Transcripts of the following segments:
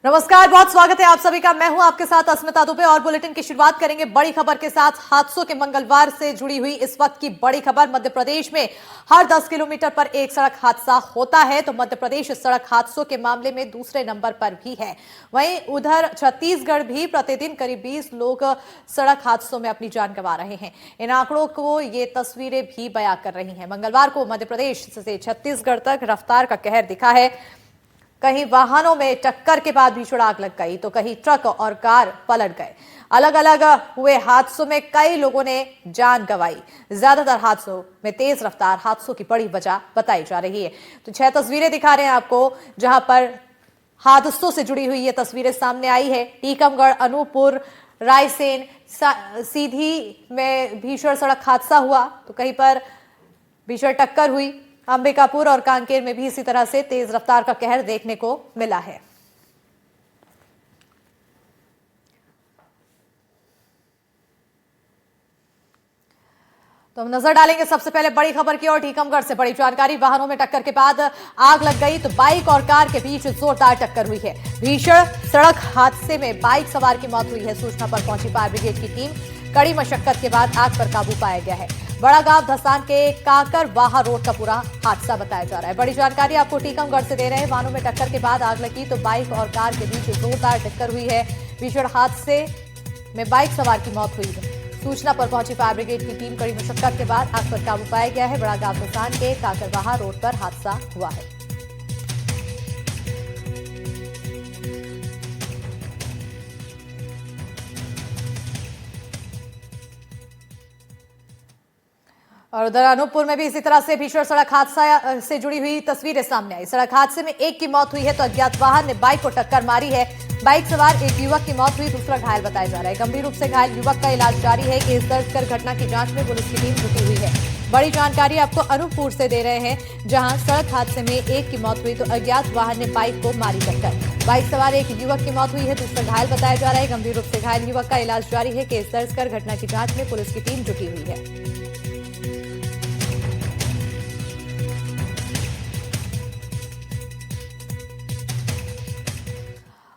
नमस्कार, बहुत स्वागत है आप सभी का। मैं हूं आपके साथ अस्मिता दुबे और बुलेटिन की शुरुआत करेंगे बड़ी खबर के साथ। हादसों के मंगलवार से जुड़ी हुई इस वक्त की बड़ी खबर। मध्य प्रदेश में हर 10 किलोमीटर पर एक सड़क हादसा होता है, तो मध्य प्रदेश सड़क हादसों के मामले में दूसरे नंबर पर भी है। वहीं उधर छत्तीसगढ़ भी प्रतिदिन करीब 20 लोग सड़क हादसों में अपनी जान गंवा रहे हैं। इन आंकड़ों को ये तस्वीरें भी बयां कर रही हैं। मंगलवार को मध्य प्रदेश से छत्तीसगढ़ तक रफ्तार का कहर दिखा है। कहीं वाहनों में टक्कर के बाद भीषण आग लग गई, तो कहीं ट्रक और कार पलट गए। अलग अलग हुए हादसों में कई लोगों ने जान गंवाई। ज्यादातर हादसों में तेज रफ्तार हादसों की बड़ी वजह बताई जा रही है। तो 6 तस्वीरें दिखा रहे हैं आपको, जहां पर हादसों से जुड़ी हुई ये तस्वीरें सामने आई है। टीकमगढ़, अनूपपुर, रायसेन, सीधी में भीषण सड़क हादसा हुआ, तो कहीं पर भीषण टक्कर हुई। अंबिकापुर और कांकेर में भी इसी तरह से तेज रफ्तार का कहर देखने को मिला है। तो हम नजर डालेंगे सबसे पहले बड़ी खबर की ओर। टीकमगढ़ से बड़ी जानकारी। वाहनों में टक्कर के बाद आग लग गई, तो बाइक और कार के बीच जोरदार टक्कर हुई है। भीषण सड़क हादसे में बाइक सवार की मौत हुई है। सूचना पर पहुंची फायर ब्रिगेड की टीम। कड़ी मशक्कत के बाद आग पर काबू पाया गया है। बड़ा गांव धसान के काकरवाहा रोड का पूरा हादसा बताया जा रहा है। बड़ी जानकारी आपको टीकमगढ़ से दे रहे हैं। वाहनों में टक्कर के बाद आग लगी, तो बाइक और कार के बीच जोरदार टक्कर हुई है। भीषण हादसे में बाइक सवार की मौत हुई है। सूचना पर पहुंची फायर ब्रिगेड की टीम। कड़ी मशक्कत के बाद आग पर काबू पाया गया है। बड़ा गांव धसान के काकरवाहा रोड पर हादसा हुआ है। और उधर अनूपपुर में भी इसी तरह से भीषण सड़क हादसा से जुड़ी हुई तस्वीरें सामने आई। सड़क हादसे में एक की मौत हुई है, तो अज्ञात वाहन ने बाइक को टक्कर मारी है। बाइक सवार एक युवक की मौत हुई, दूसरा घायल बताया जा रहा है। गंभीर रूप से घायल युवक का इलाज जारी है। केस दर्ज कर घटना की जांच में पुलिस की टीम जुटी हुई है। बड़ी जानकारी आपको अनूपपुर से दे रहे हैं, जहां सड़क हादसे में एक की मौत हुई, तो अज्ञात वाहन ने बाइक को मारी टक्कर। बाइक सवार एक युवक की मौत हुई है, दूसरा घायल बताया जा रहा है। गंभीर रूप से घायल युवक का इलाज जारी है। केस दर्ज कर घटना की जांच में पुलिस की टीम जुटी हुई है।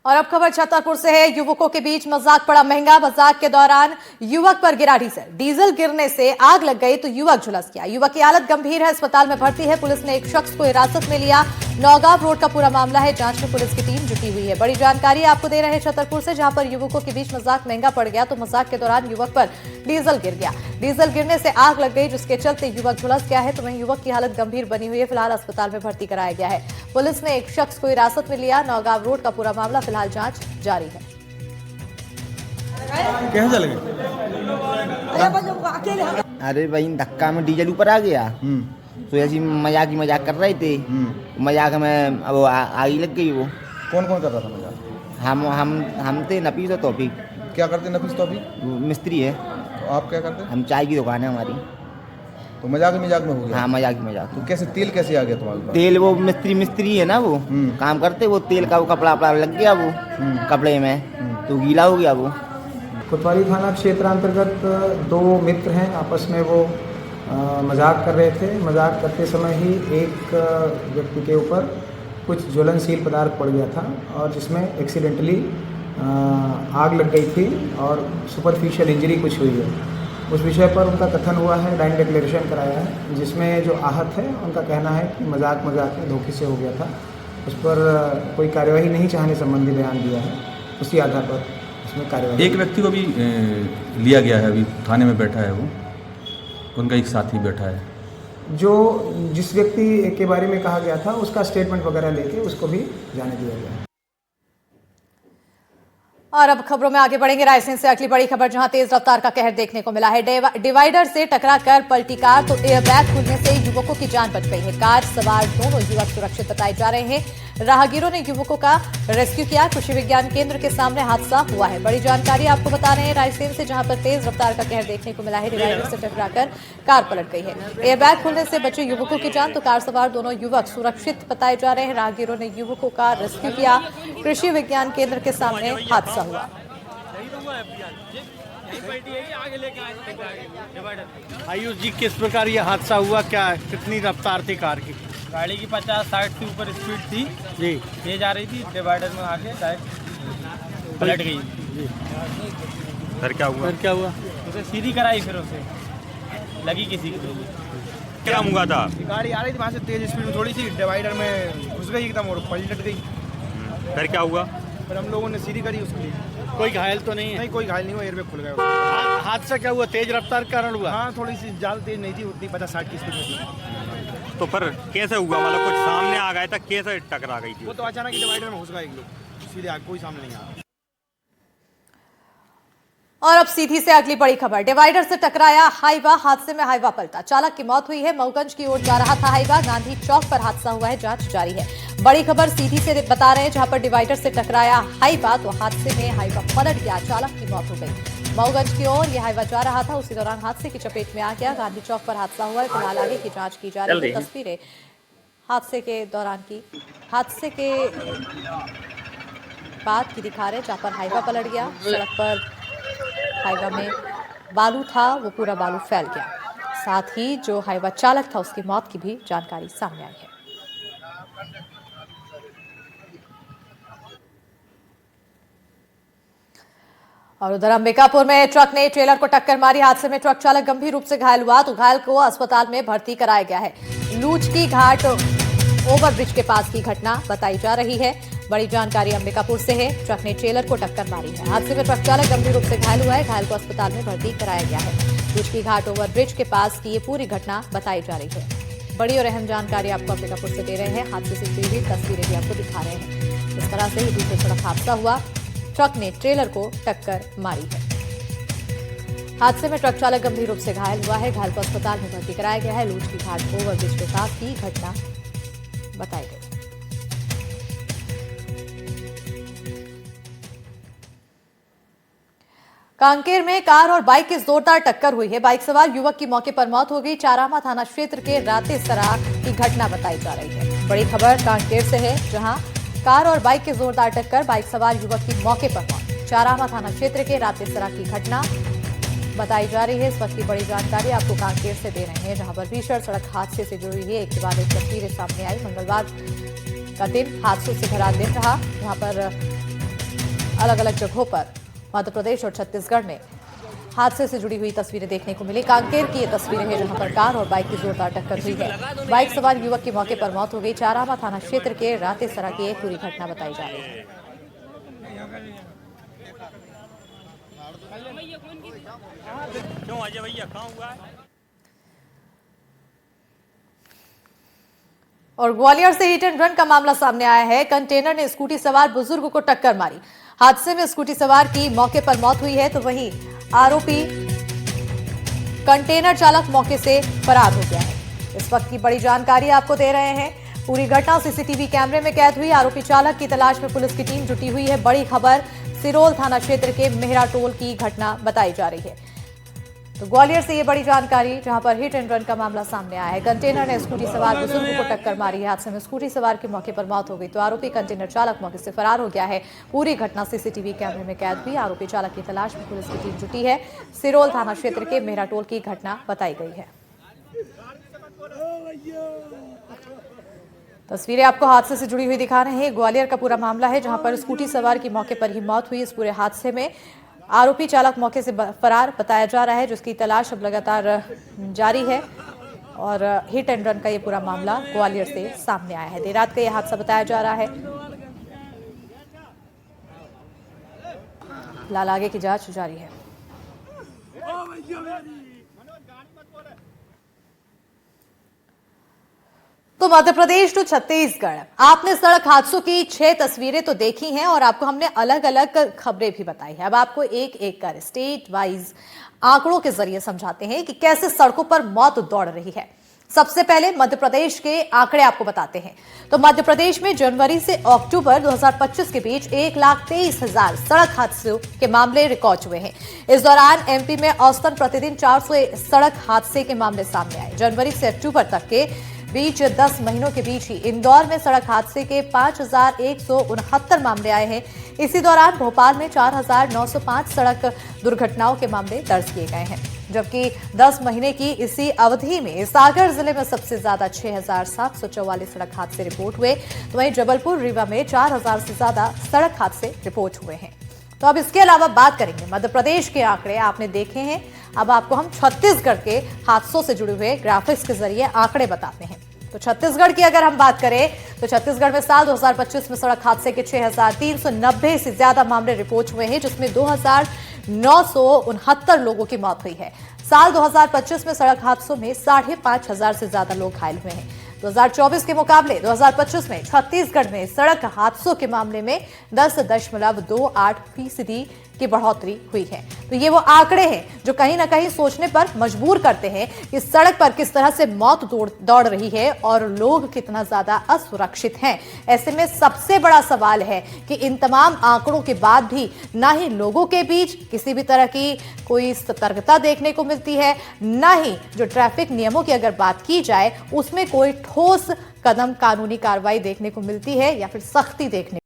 और अब खबर छतरपुर से है। युवकों के बीच मजाक पड़ा महंगा। मजाक के दौरान युवक पर गिरा डीजल। डीजल गिरने से आग लग गई, तो युवक झुलस गया। युवक की हालत गंभीर है, अस्पताल में भर्ती है। पुलिस ने एक शख्स को हिरासत में लिया। नौगांव रोड का पूरा मामला है। जांच में पुलिस की टीम जुटी हुई है। बड़ी जानकारी आपको दे रहे हैं छतरपुर से, जहां पर युवकों के बीच मजाक महंगा पड़ गया, तो मजाक के दौरान युवक पर डीजल गिर गया। डीजल गिरने से आग लग गई, जिसके चलते युवक झुलस गया है। तो वहीं युवक की हालत गंभीर बनी हुई है। फिलहाल अस्पताल में भर्ती कराया गया है। पुलिस ने एक शख्स को हिरासत में लिया। नौगांव रोड का पूरा मामला फिलहाल जांच जारी है। कैसे चल गए? अरे भाई धक्का में डीजल ऊपर आ गया। तो ऐसी मजाक कर रहे थे। मजाक में अब आग लग गई। वो कौन कौन कर रहा था मजाक? हम थे नफीस और तौफीक। क्या करते नफीस? तो अभी मिस्त्री है। तो आप क्या करते? हम चाय की दुकान है हमारी। तो मजाक में हो गया? हाँ, मजाक। तो कैसे तेल कैसे आ गया तुम्हारे पास? तेल वो मिस्त्री है ना, वो काम करते, वो तेल का वो कपड़ा लग गया वो कपड़े में, तो गीला हो गया वो। कोतवाली थाना क्षेत्र अंतर्गत 2 मित्र हैं। आपस में वो मजाक कर रहे थे। मजाक करते समय ही एक व्यक्ति के ऊपर कुछ ज्वलनशील पदार्थ पड़ गया था, और जिसमें एक्सीडेंटली आग लग गई थी और सुपरफिशियल इंजरी कुछ हुई है। उस विषय पर उनका कथन हुआ है, डाइंग डिक्लेरेशन कराया है, जिसमें जो आहत है उनका कहना है कि मजाक में धोखे से हो गया था। उस पर कोई कार्यवाही नहीं चाहने संबंधी बयान दिया है। उसी आधार पर उसमें कार्यवाही। एक व्यक्ति को भी लिया गया है, अभी थाने में बैठा है वो, उनका एक साथी बैठा है। जो जिस व्यक्ति के बारे में कहा गया था उसका स्टेटमेंट वगैरह लेके उसको भी जाने दिया गया है। और अब खबरों में आगे बढ़ेंगे। रायसेन से अगली बड़ी खबर, जहां तेज रफ्तार का कहर देखने को मिला है। डिवाइडर से टकराकर पलटी कार, तो एयरबैग खुलने से युवकों की जान बच गई है। कार सवार दोनों युवक सुरक्षित बताए जा रहे हैं। राहगीरों ने युवकों का रेस्क्यू किया। कृषि विज्ञान केंद्र के सामने हादसा हुआ है। बड़ी जानकारी आपको बता रहे हैं रायसेन से, जहां पर तेज रफ्तार का कहर देखने को मिला है। डिवाइडर से टकराकर कार पलट गई है। एयरबैग खुलने से बचे युवकों की जान, तो कार सवार दोनों युवक सुरक्षित बताए जा रहे हैं। राहगीरों ने युवकों का रेस्क्यू किया। कृषि विज्ञान केंद्र के सामने हादसा हुआ। आयुष जी, किस प्रकार ये हादसा हुआ? क्या कितनी रफ्तार थी कार की? गाड़ी की 50-60 से ऊपर स्पीड थी जी। तेज आ रही थी, डिवाइडर में आके डायरेक्ट पलट गई जी। फिर क्या हुआ? फिर क्या हुआ? उसे सीधी कराई, फिर उसे लगी किसी को। क्या हुआ था? गाड़ी आ रही थी वहाँ से तेज स्पीड में, थोड़ी सी डिवाइडर में घुस गई एकदम और पलट गई। फिर क्या हुआ? फिर हम लोगों ने सीधी करी उसके लिए। कोई घायल तो नहीं है? नहीं, कोई घायल नहीं हुआ, एयरबैग खुल गया। हादसा क्या हुआ? तेज रफ्तार के कारण हुआ? हाँ, थोड़ी सी ज़्यादा तेज नहीं थी, उतनी 50-60 की स्पीड में थी। तो फिर कैसे हुआ? मतलब कुछ सामने आ गया था, कैसे टकरा गई थी? वो तो अचानक ही डिवाइडर में घुस गए एक लोग, सीधे आगे, कोई सामने नहीं आया। और अब सीधी से अगली बड़ी खबर, डिवाइडर से टकराया हाईवा, हादसे में हाईवा पलटा, चालक की मौत हुई है। मऊगंज की ओर जा रहा था हाईवा, गांधी चौक पर हादसा हुआ है, जांच जारी है। बड़ी खबर सीधी से बता रहे हैं, जहां पर डिवाइडर से टकराया हाईवा तो हादसे में हाईवा पलट गया, चालक की मौत हो गई। मऊगंज की ओर यह हाईवा जा रहा था, उसी दौरान हादसे की चपेट में आ गया। गांधी चौक पर हादसा हुआ है, फिलहाल आगे की जांच की जा रही है। तस्वीरें हादसे के दौरान की, हादसे के बाद की दिखा रहे, जहां पर हाईवा पलट गया। सड़क पर हाईवा में बालू था, वो पूरा बालू फैल गया। साथ ही जो हाईवा चालक था उसकी मौत की भी जानकारी सामने आई है। और उधर अंबिकापुर में ट्रक ने ट्रेलर को टक्कर मारी, हादसे में ट्रक चालक गंभीर रूप से घायल हुआ, तो घायल को अस्पताल में भर्ती कराया गया है। लूच की घाट ओवरब्रिज के पास की घटना बताई जा रही है। बड़ी जानकारी अंबिकापुर से है, ट्रक ने ट्रेलर को टक्कर मारी है। हादसे में ट्रक चालक गंभीर रूप से घायल हुआ है, घायल को अस्पताल में भर्ती कराया गया है। लूच की घाट ओवरब्रिज के पास की ये पूरी घटना बताई जा रही है। बड़ी और अहम जानकारी आपको अंबिकापुर से दे रहे हैं, हादसे से जुड़ी हुई तस्वीरें भी आपको दिखा रहे हैं। इस तरह से ही दूसरे सड़क हादसा हुआ, ट्रक ने ट्रेलर को टक्कर मारी है। हादसे में ट्रक चालक गंभीर रूप से घायल हुआ है, घायल को अस्पताल में भर्ती कराया गया है। लूच की घाट ओवरब्रिज के पास की घटना बताई गई। कांकेर में कार और बाइक की जोरदार टक्कर हुई है, बाइक सवार युवक की मौके पर मौत हो गई। चारामा थाना क्षेत्र के रातेसरा की घटना बताई जा रही है। बड़ी खबर कांकेर से है, जहां कार और बाइक की जोरदार टक्कर, बाइक सवार युवक की मौके पर मौत। चारामा थाना क्षेत्र के रातेसरा की घटना बताई जा रही है। इस वक्त की बड़ी जानकारी आपको कांकेर से दे रहे हैं, जहां पर भीषण सड़क हादसे से जुड़ी है, एक के बाद एक तस्वीरें सामने आई। मंगलवार का दिन हादसों से भरा दिन रहा, जहां पर अलग अलग जगहों पर मध्य प्रदेश और छत्तीसगढ़ में हादसे से जुड़ी हुई तस्वीरें देखने को मिली। कांकेर की ये तस्वीरें हैं, जहां पर कार और बाइक की जोरदार टक्कर हुई है। बाइक सवार युवक की मौके पर मौत हो गई। चारामा थाना क्षेत्र के रातेसरा की एक पूरी घटना बताई जा रही है। क्यों अजय भैया कहाँ हुआ है? और ग्वालियर से हिट एंड रन का मामला सामने आया है। कंटेनर ने स्कूटी सवार बुजुर्ग को टक्कर मारी, हादसे में स्कूटी सवार की मौके पर मौत हुई है, तो वहीं आरोपी कंटेनर चालक मौके से फरार हो गया है। इस वक्त की बड़ी जानकारी आपको दे रहे हैं, पूरी घटना सीसीटीवी कैमरे में कैद हुई। आरोपी चालक की तलाश में पुलिस की टीम जुटी हुई है। बड़ी खबर सिरोल थाना क्षेत्र के मेहरा टोल की घटना बताई जा रही है। तो ग्वालियर से ये बड़ी जानकारी, जहां पर हिट एंड रन का मामला सामने आया है। कंटेनर ने स्कूटी सवार बुजुर्ग को टक्कर मारी है, हादसे में स्कूटी सवार की मौके पर मौत हो गई, तो आरोपी कंटेनर चालक मौके से फरार हो गया है। पूरी घटना सीसीटीवी कैमरे में कैद हुई। आरोपी चालक की तलाश में पुलिस की टीम जुटी है। सिरोल थाना क्षेत्र के मेहरा टोल की घटना बताई गई है। तस्वीरें आपको हादसे से जुड़ी हुई दिखा रहे हैं। ग्वालियर का पूरा मामला है, जहां पर स्कूटी सवार की मौके पर ही मौत हुई। इस पूरे हादसे में आरोपी चालक मौके से फरार बताया जा रहा है, जिसकी तलाश अब लगातार जारी है। और हिट एंड रन का ये पूरा मामला ग्वालियर से सामने आया है। देर रात का यह हादसा बताया जा रहा है। फिलहाल आगे की जांच जारी है। तो मध्य प्रदेश टू छत्तीसगढ़, आपने सड़क हादसों की 6 तस्वीरें तो देखी हैं और आपको हमने अलग अलग खबरें भी बताई है। अब आपको एक एक कर स्टेट वाइज आंकड़ों के जरिए समझाते हैं कि कैसे सड़कों पर मौत दौड़ रही है। सबसे पहले मध्य प्रदेश के आंकड़े आपको बताते हैं। तो मध्य प्रदेश में जनवरी से अक्टूबर 2025 के बीच 1,23,000 सड़क हादसों के मामले रिकॉर्ड हुए हैं। इस दौरान एमपी में औसतन प्रतिदिन 400 सड़क हादसे के मामले सामने आए। जनवरी से अक्टूबर तक के बीच 10 महीनों के बीच ही इंदौर में सड़क हादसे के 5,169 मामले आए हैं। इसी दौरान भोपाल में 4,905 सड़क दुर्घटनाओं के मामले दर्ज किए गए हैं। जबकि 10 महीने की इसी अवधि में सागर जिले में सबसे ज्यादा 6,744 सड़क हादसे रिपोर्ट हुए, तो वहीं जबलपुर रीवा में 4,000 से ज्यादा सड़क हादसे रिपोर्ट हुए हैं। तो अब इसके अलावा बात करेंगे मध्य प्रदेश के आंकड़े आपने देखे हैं। अब आपको हम छत्तीसगढ़ के हादसों से जुड़े हुए ग्राफिक्स के जरिए आंकड़े बताते हैं। तो छत्तीसगढ़ की अगर हम बात करें तो छत्तीसगढ़ में साल 2025 में सड़क हादसे के 6,390 से ज्यादा मामले रिपोर्ट हुए हैं, जिसमें 2,969 लोगों की मौत हुई है। साल 2025 में सड़क हादसों में 5,500 से ज्यादा लोग घायल हुए हैं। 2024 के मुकाबले 2025 में छत्तीसगढ़ में सड़क हादसों के मामले में 10.28% की बढ़ोतरी हुई है। तो ये वो आंकड़े हैं जो कहीं ना कहीं सोचने पर मजबूर करते हैं कि सड़क पर किस तरह से मौत दौड़ रही है और लोग कितना ज्यादा असुरक्षित हैं। ऐसे में सबसे बड़ा सवाल है कि इन तमाम आंकड़ों के बाद भी ना ही लोगों के बीच किसी भी तरह की कोई सतर्कता देखने को मिलती है, ना ही जो ट्रैफिक नियमों की अगर बात की जाए उसमें कोई ठोस कदम कानूनी कार्रवाई देखने को मिलती है या फिर सख्ती देखने